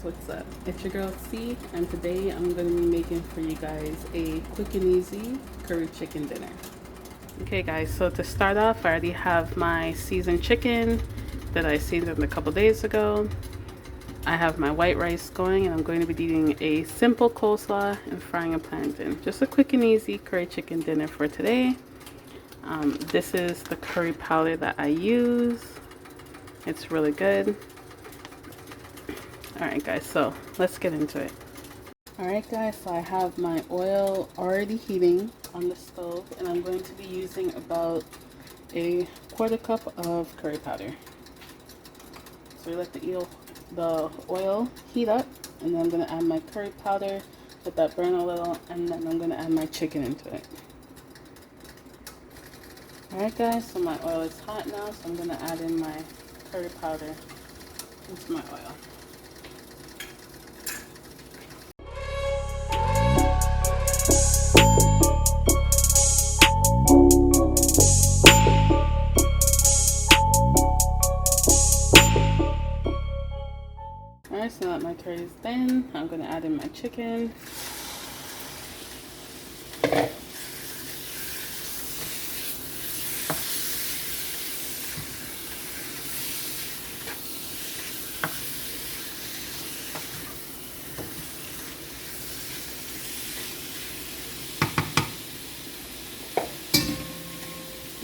What's up? It's your girl C, and today I'm going to be making for you guys a quick and easy curry chicken dinner. Okay guys, so to start off, I already have my seasoned chicken that I seasoned a couple days ago. I have my white rice going, and I'm going to be eating a simple coleslaw and frying a plantain. Just a quick and easy curry chicken dinner for today. This is the curry powder that I use. It's really good. Alright guys, so let's get into it. Alright guys, so I have my oil already heating on the stove, and I'm going to be using about a quarter cup of curry powder. So we let the oil heat up, and then I'm going to add my curry powder, let that burn a little, and then I'm going to add my chicken into it. Alright guys, so my oil is hot now, so I'm going to add in my curry powder into my oil. Alright, so now that my curry is done, I'm going to add in my chicken. I'm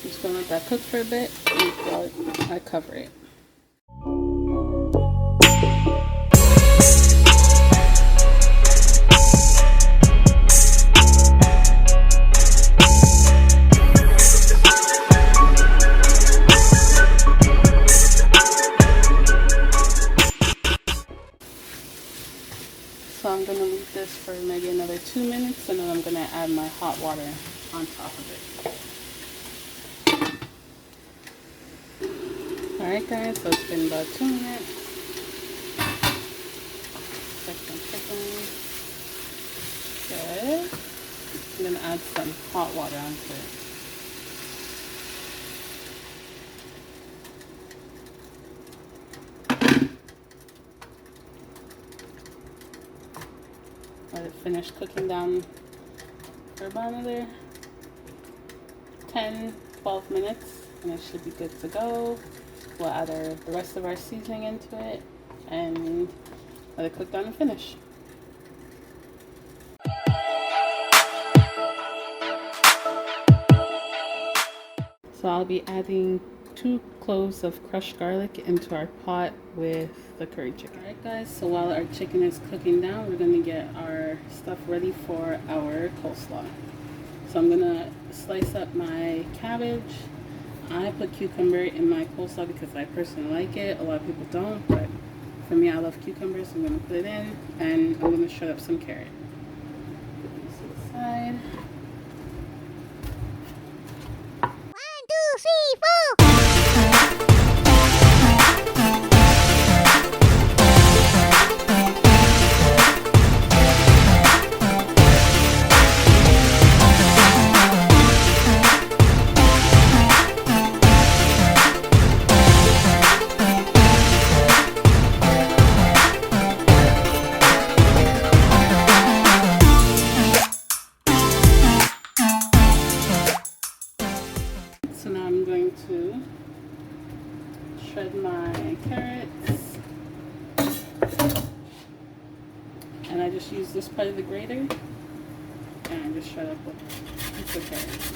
just going to let that cook for a bit until I cover it. So I'm going to leave this for maybe another 2 minutes, and then I'm going to add my hot water on top of it. Alright guys, so it's been about 2 minutes. Check my chicken. Good. I'm going to add some hot water onto it. Let it finish cooking down for about another 10-12 minutes, and it should be good to go. We'll add the rest of our seasoning into it and let it cook down and finish. So I'll be adding 2 cloves of crushed garlic into our pot with the curry chicken. Alright guys, so while our chicken is cooking down, we're going to get our stuff ready for our coleslaw. So I'm going to slice up my cabbage. I put cucumber in my coleslaw because I personally like it. A lot of people don't, but for me, I love cucumbers, so I'm going to put it in, and I'm going to shred up some carrot. Put this to the side. 1, 2, 3, 4. So now I'm going to shred my carrots, and I just use this part of the grater, and I just shred up the carrots.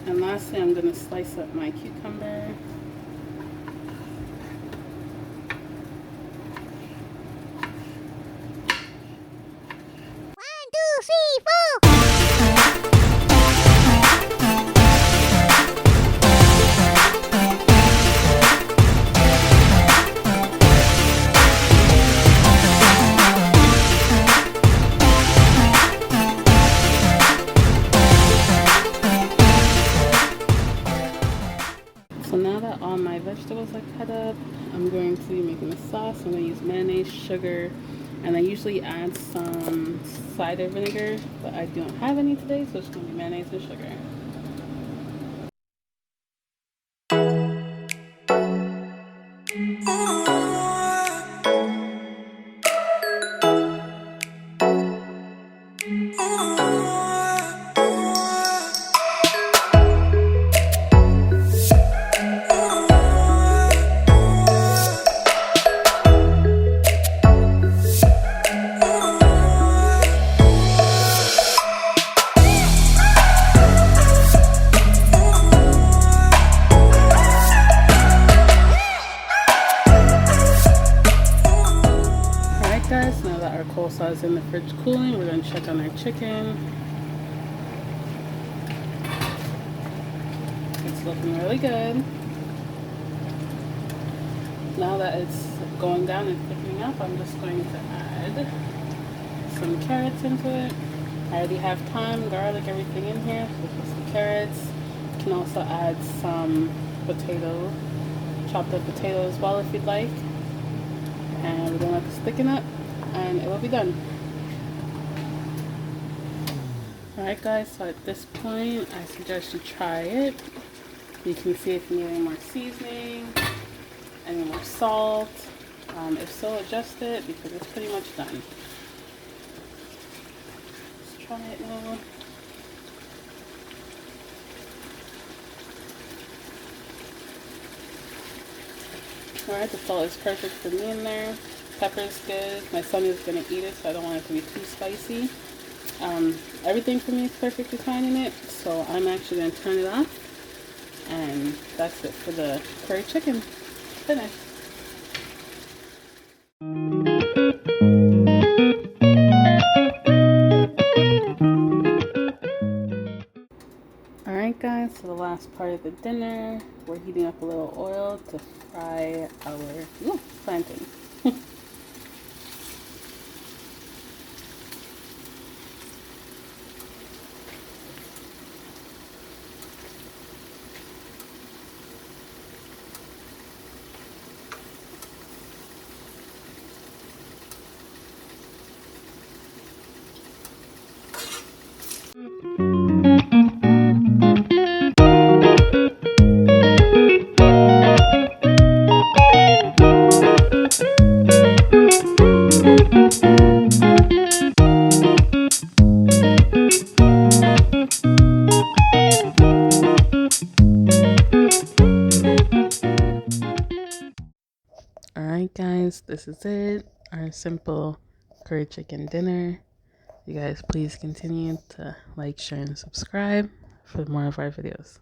And lastly, I'm going to slice up my cucumber. So now that all my vegetables are cut up, I'm going to be making the sauce. I'm going to use mayonnaise, sugar, and I usually add some cider vinegar, but I don't have any today, so it's going to be mayonnaise and sugar. Guys, now that our coleslaw is in the fridge cooling, we're going to check on our chicken. It's looking really good. Now that it's going down and thickening up, I'm just going to add some carrots into it. I already have thyme, garlic, everything in here. So put some carrots. You can also add some potato, chopped up potato as well if you'd like. And we're going to let this thicken up, and it will be done. Alright guys, so at this point I suggest you try it. You can see if you need any more seasoning, any more salt. If so, adjust it because it's pretty much done. Let's try it now. Alright, the salt is perfect for me in there. Pepper is good. My son is going to eat it, so I don't want it to be too spicy. Everything for me is perfectly fine in it, so I'm actually going to turn it off. And that's it for the curry chicken. Finished. Alright guys, so the last part of the dinner, we're heating up a little oil to fry our plantains. Alright guys, this is it. Our simple curry chicken dinner. You guys please continue to like, share, and subscribe for more of our videos.